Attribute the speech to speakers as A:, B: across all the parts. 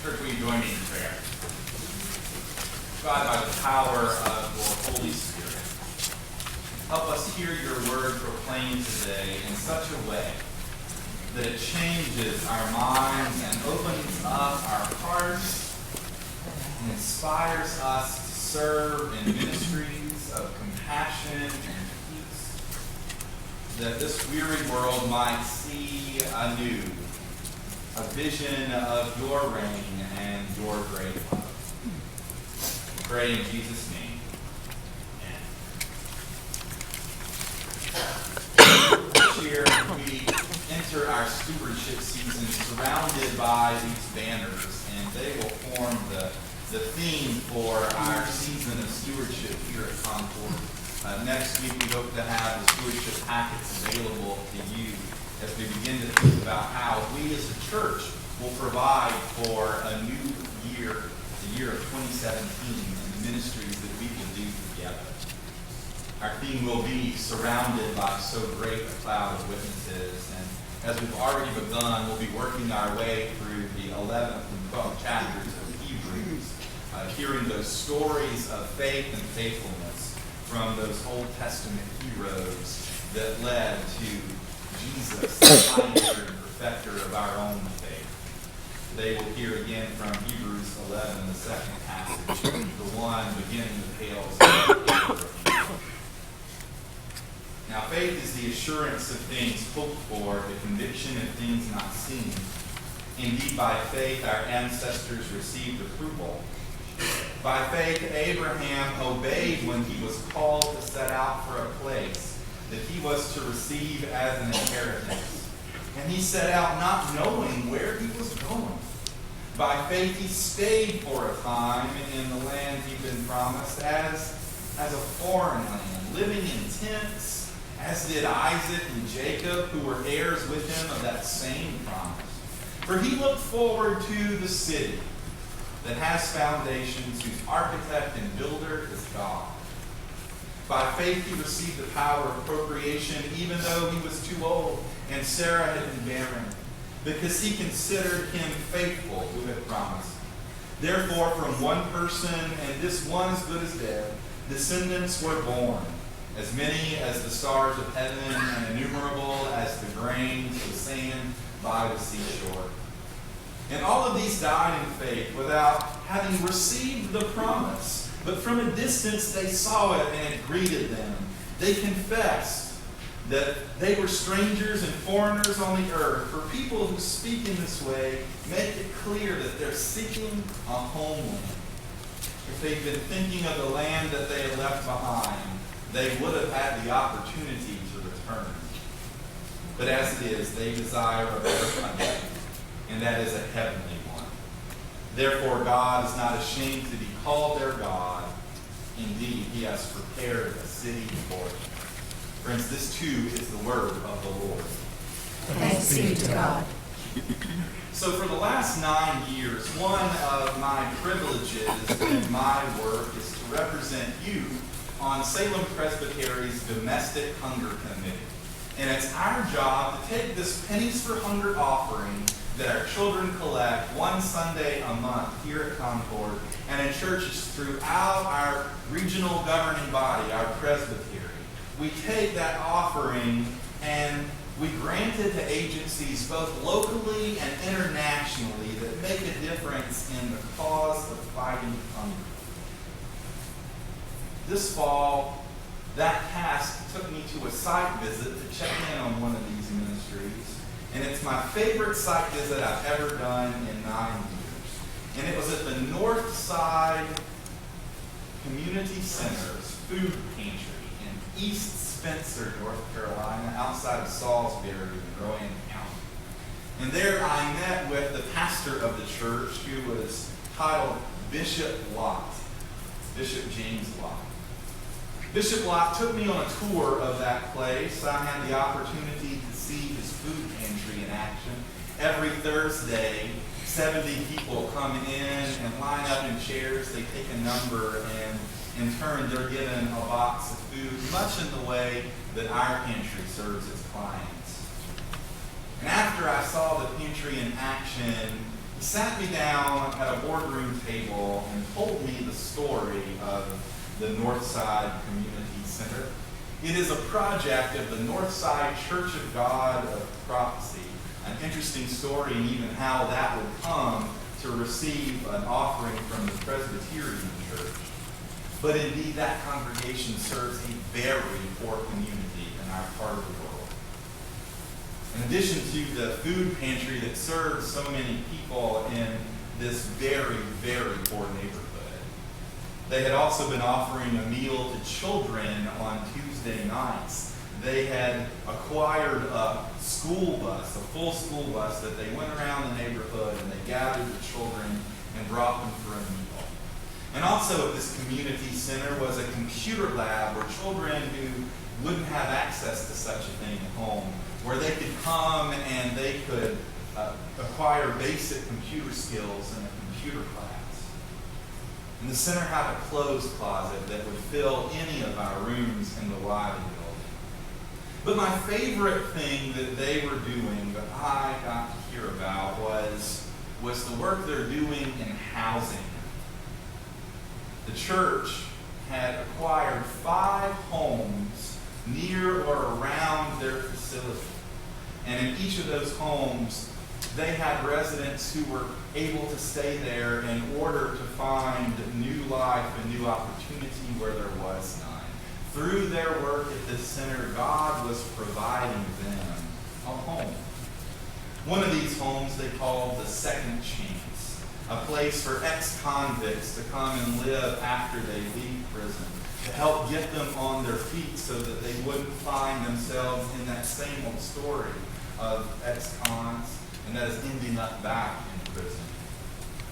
A: Church, will you join me in prayer? God, by the power of your Holy Spirit, help us hear your word proclaimed today in such a way that it changes our minds and opens up our hearts and inspires us to serve in ministries of compassion and peace, that this weary world might see anew a vision of your reign and your great love. We pray in Jesus' name. Amen. This year, we enter our stewardship season surrounded by these banners, and they will form the theme for our season of stewardship here at Concord. Next week, we hope to have the stewardship packets available to you as we begin to think about how we as a church will provide for a new year, the year of 2017, and the ministries that we will do together. Our theme will be surrounded by so great a cloud of witnesses, and as we've already begun, we'll be working our way through the 11th and 12th chapters of Hebrews, hearing those stories of faith and faithfulness from those Old Testament heroes that led to Jesus, the pioneer and perfecter of our own faith. Today we'll hear again from Hebrews 11, the second passage, the one beginning the tales of Abraham. Now faith is the assurance of things hoped for, the conviction of things not seen. Indeed, by faith our ancestors received approval. By faith Abraham obeyed when he was called to set out for a place that he was to receive as an inheritance. And he set out not knowing where he was going. By faith he stayed for a time in the land he'd been promised as a foreign land, living in tents, as did Isaac and Jacob, who were heirs with him of that same promise. For he looked forward to the city that has foundations, whose architect and builder is God. By faith he received the power of procreation, even though he was too old and Sarah had been barren, because he considered him faithful who had promised. Therefore, from one person, and this one as good as dead, descendants were born, as many as the stars of heaven, and innumerable as the grains of sand by the seashore. And all of these died in faith, without having received the promise. But from a distance they saw it, and it greeted them. They confessed that they were strangers and foreigners on the earth. For people who speak in this way make it clear that they're seeking a homeland. If they'd been thinking of the land that they had left behind, they would have had the opportunity to return. But as it is, they desire a better country, and that is a heavenly one. Therefore, God is not ashamed to be called their God. Indeed, he has prepared a city for them. Friends, this too is the word of the Lord.
B: Thanks be to God.
A: So for the last 9 years, one of my privileges in my work is to represent you on Salem Presbytery's Domestic Hunger Committee. And it's our job to take this Pennies for Hunger offering that our children collect one Sunday a month here at Concord and in churches throughout our regional governing body, our presbytery. We take that offering and we grant it to agencies both locally and internationally that make a difference in the cause of fighting hunger. This fall, that task took me to a site visit to check in on one of these ministries. And it's my favorite site visit I've ever done in 9 years. And it was at the North Side Community Center's food pantry in East Spencer, North Carolina, outside of Salisbury in Rowan County. And there I met with the pastor of the church, who was titled Bishop Lott, Bishop James Lott. Bishop Lott took me on a tour of that place. I had the opportunity to see his food pantry in action. Every Thursday, 70 people come in and line up in chairs. They take a number, and in turn, they're given a box of food, much in the way that our pantry serves its clients. And after I saw the pantry in action, he sat me down at a boardroom table and told me the story of the Northside Community Center. It is a project of the Northside Church of God of Prophecy. An interesting story in even how that would come to receive an offering from the Presbyterian Church. But indeed, that congregation serves a very poor community in our part of the world. In addition to the food pantry that serves so many people in this very, very poor neighborhood, they had also been offering a meal to children on Tuesday nights. They had acquired a school bus, a full school bus, that they went around the neighborhood and they gathered the children and brought them for a meal. And also at this community center was a computer lab where children who wouldn't have access to such a thing at home, where they could come and they could acquire basic computer skills in a computer class. And the center had a clothes closet that would fill any of our rooms in the wide building. But my favorite thing that they were doing that I got to hear about was the work they're doing in housing. The church had acquired 5 homes near or around their facility. And in each of those homes, they had residents who were able to stay there in order to find new life and new opportunity where there was none. Through their work at this center, God was providing them a home. One of these homes they called the Second Chance, a place for ex-convicts to come and live after they leave prison, to help get them on their feet so that they wouldn't find themselves in that same old story of ex-cons, and that is ending up back in prison.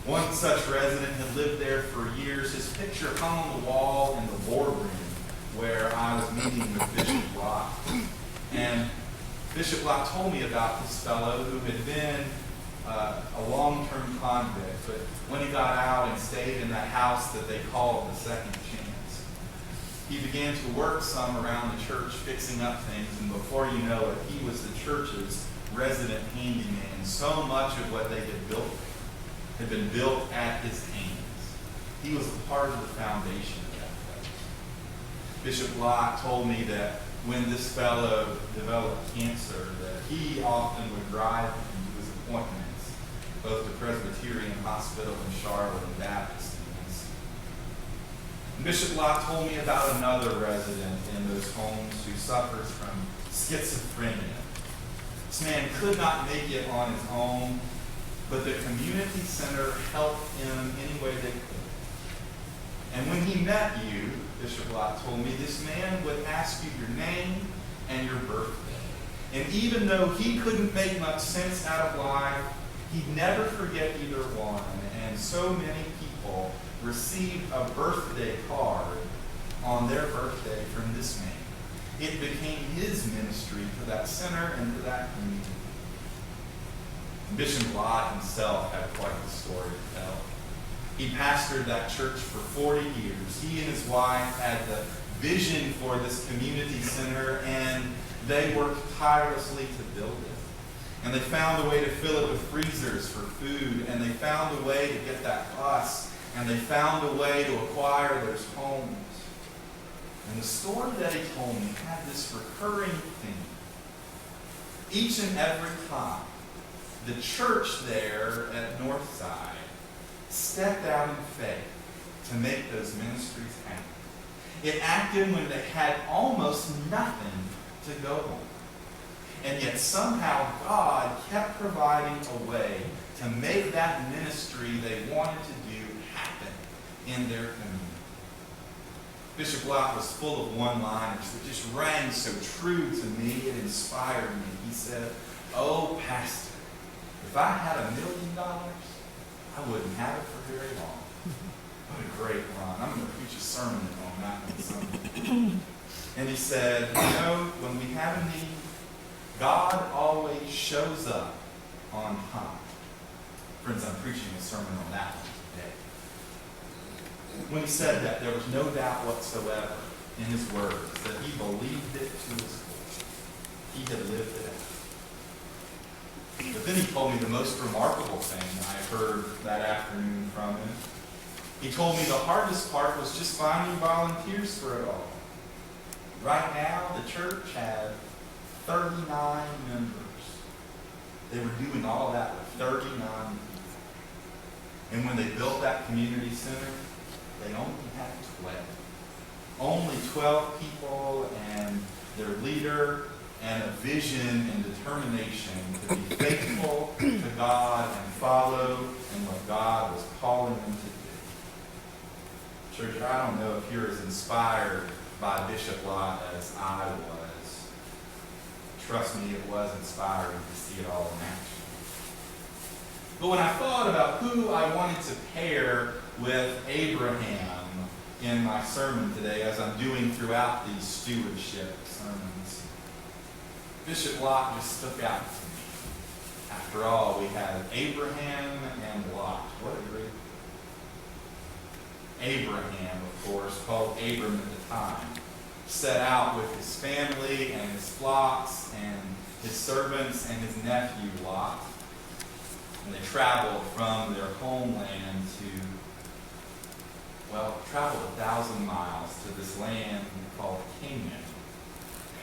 A: One such resident had lived there for years. His picture hung on the wall in the boardroom where I was meeting with Bishop Lott. And Bishop Lott told me about this fellow who had been a long-term convict, but when he got out and stayed in that house that they called the Second Chance, he began to work some around the church fixing up things, and before you know it, he was the church's resident handyman. So much of what they had built had been built at his hands. He was a part of the foundation of that place. Bishop Lott told me that when this fellow developed cancer, that he often would drive him to his appointments, both to Presbyterian Hospital in Charlotte and Baptist. Bishop Lott told me about another resident in those homes who suffers from schizophrenia. This man could not make it on his own, but the community center helped him any way they could. And when he met you, Bishop Lott told me, this man would ask you your name and your birthday. And even though he couldn't make much sense out of life, he'd never forget either one. And so many people received a birthday card on their birthday from this man. It became his ministry to that center and to that community. Bishop Lott himself had quite the story to tell. He pastored that church for 40 years. He and his wife had the vision for this community center, and they worked tirelessly to build it. And they found a way to fill it with freezers for food, and they found a way to get that bus, and they found a way to acquire those homes. And the story that he told me had this recurring theme. Each and every time, the church there at Northside stepped out in faith to make those ministries happen. It acted when they had almost nothing to go on. And yet somehow God kept providing a way to make that ministry they wanted to do happen in their community. Bishop Lott was full of one-liners that just rang so true to me. It inspired me. He said, "Oh, Pastor, if I had $1 million, I wouldn't have it for very long." What a great line. I'm going to preach a sermon on that one someday. And he said, when we have a need, God always shows up on time. Friends, I'm preaching a sermon on that one today. When he said that, there was no doubt whatsoever in his words that he believed it to his core. He had lived it out. But then he told me the most remarkable thing I heard that afternoon from him. He told me the hardest part was just finding volunteers for it all. Right now, the church had 39 members. They were doing all that with 39 people. And when they built that community center, they only had 12. Only 12 people and their leader and a vision and determination to be faithful to God and follow in what God was calling them to do. Church, I don't know if you're as inspired by Bishop Lott as I was. Trust me, it was inspiring to see it all in action. But when I thought about who I wanted to pair with Abraham in my sermon today, as I'm doing throughout these stewardship sermons, Bishop Lott just stuck out to me. After all, we have Abraham and Lott. What a great. Abraham, of course, called Abram at the time, set out with his family and his flocks and his servants and his nephew Lott. And they traveled from their homeland traveled 1,000 miles to this land called Canaan.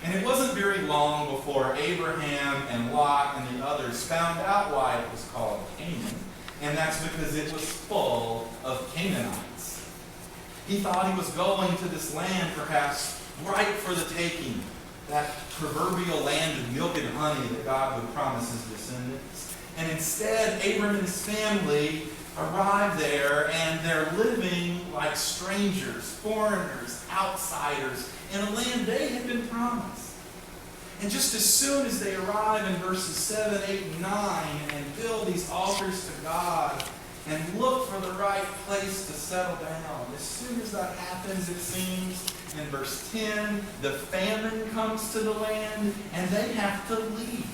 A: And it wasn't very long before Abraham and Lott and the others found out why it was called Canaan, and that's because it was full of Canaanites. He thought he was going to this land perhaps ripe for the taking, that proverbial land of milk and honey that God would promise his descendants. And instead, Abram and his family arrived there, and they're living like strangers, foreigners, outsiders, in a land they had been promised. And just as soon as they arrive in verses 7, 8, and 9 and build these altars to God and look for the right place to settle down, as soon as that happens, it seems, in verse 10, the famine comes to the land and they have to leave.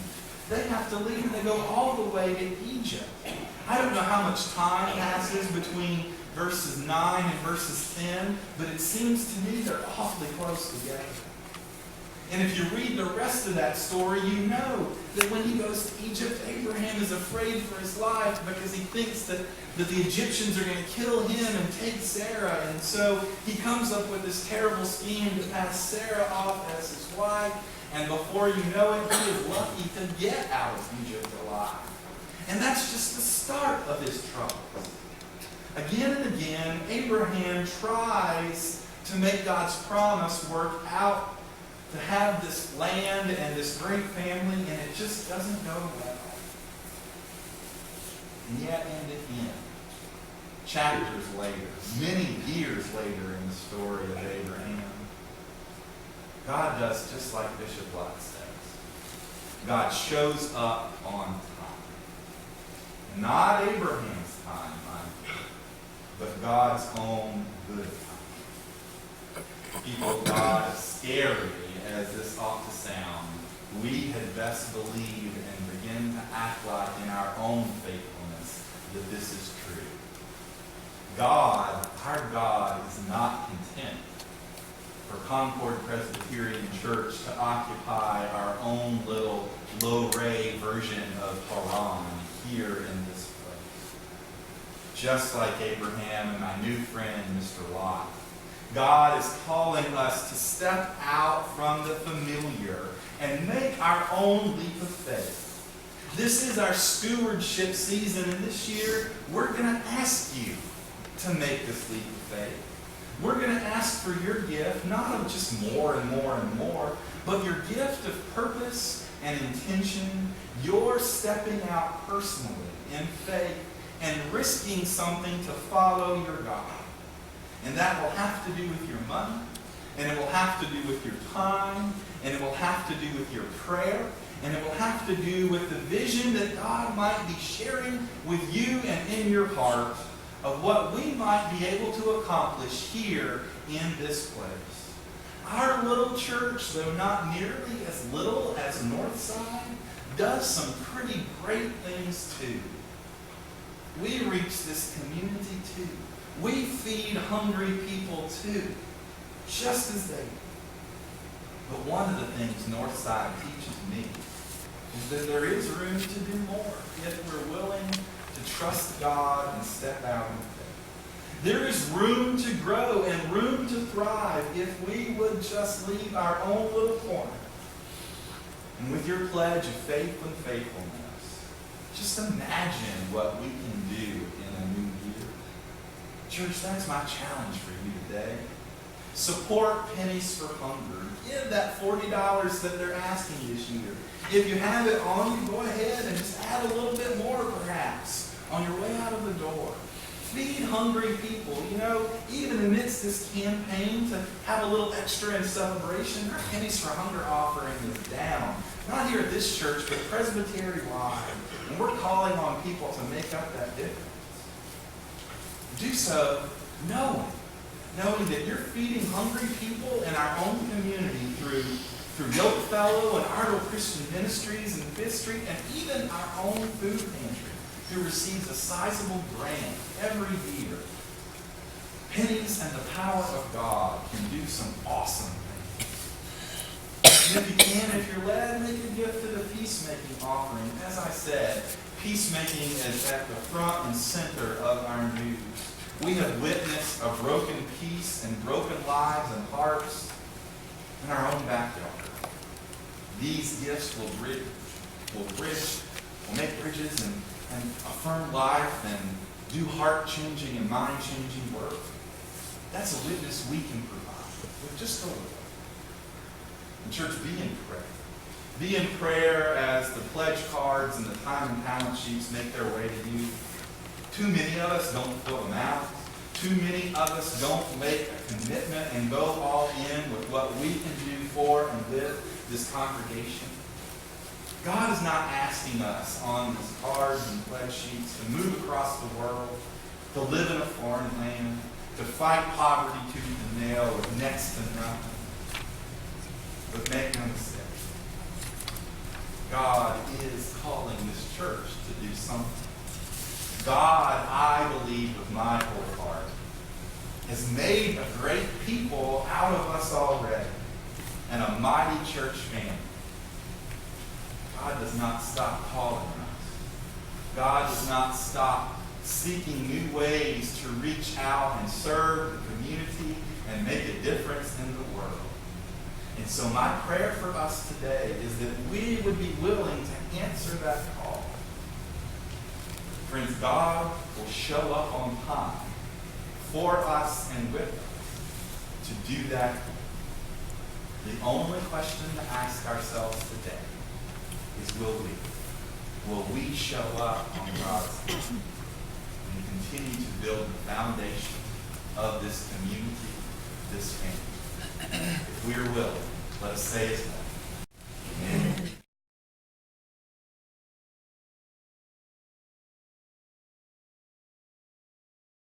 A: They have to leave and they go all the way to Egypt. I don't know how much time passes between verses 9 and verses 10, but it seems to me they're awfully close together. And if you read the rest of that story, you know that when he goes to Egypt, Abraham is afraid for his life because he thinks that the Egyptians are going to kill him and take Sarah. And so he comes up with this terrible scheme to pass Sarah off as his wife. And before you know it, he is lucky to get out of Egypt alive. And that's just the start of his troubles. Again and again, Abraham tries to make God's promise work out, to have this land and this great family, and it just doesn't go well. And yet, in the end, chapters later, many years later in the story of Abraham, God does just like Bishop Lott says. God shows up on time. Not Abraham's time, mind you, but God's own good time. People of God, as scary as this ought to sound, we had best believe and begin to act like in our own faithfulness that this is true. God, our God, is not content for Concord Presbyterian Church to occupy our own little low-ray version of Haran here in this place. Just like Abraham and my new friend, Mr. Lott, God is calling us to step out from the familiar and make our own leap of faith. This is our stewardship season, and this year we're going to ask you to make this leap of faith. We're going to ask for your gift, not of just more and more and more, but your gift of purpose and intention, your stepping out personally in faith and risking something to follow your God. And that will have to do with your money, and it will have to do with your time, and it will have to do with your prayer, and it will have to do with the vision that God might be sharing with you and in your heart of what we might be able to accomplish here in this place. Our little church, though not nearly as little as Northside, does some pretty great things too. We reach this community too. We feed hungry people too, just as they do. But one of the things Northside teaches me is then there is room to do more if we're willing to trust God and step out in faith. There is room to grow and room to thrive if we would just leave our own little corner. And with your pledge of faith and faithfulness, just imagine what we can do in a new year. Church, that's my challenge for you today. Support Pennies for Hunger. Give that $40 that they're asking this year. If you have it on you, go ahead and just add a little bit more perhaps on your way out of the door. Feed hungry people. You know, even amidst this campaign to have a little extra in celebration, our Pennies for Hunger offering is down. Not here at this church, but Presbytery-wide. And we're calling on people to make up that difference. Do so knowing that you're feeding hungry people in our own community through Yokefellow and Ardell Christian Ministries and Fifth Street, and even our own food pantry, who receives a sizable grant every year. Pennies and the power of God can do some awesome things. And if you can, if you're led, make a gift to the peacemaking offering. As I said, peacemaking is at the front and center of our news. We have witnessed a broken peace and broken lives and hearts in our own backyard. These gifts will make bridges and affirm life and do heart-changing and mind-changing work. That's a witness we can provide with just a little. And church, be in prayer. Be in prayer as the pledge cards and the time and talent sheets make their way to you. Too many of us don't fill them out. Too many of us don't make a commitment and go all in with what we can do for and with this congregation. God is not asking us on these cards and pledge sheets to move across the world, to live in a foreign land, to fight poverty tooth and nail with next to nothing. But make no mistake, God is calling this church to do something. God, I believe with my whole heart, has made a great people out of us already and a mighty church family. God does not stop calling us. God does not stop seeking new ways to reach out and serve the community and make a difference in the world. And so my prayer for us today is that we would be willing to answer that call. Friends, God will show up on time for us and with us to do that. The only question to ask ourselves today is, will we show up on God's time and continue to build the foundation of this community, this family? If we are willing, let us say as well.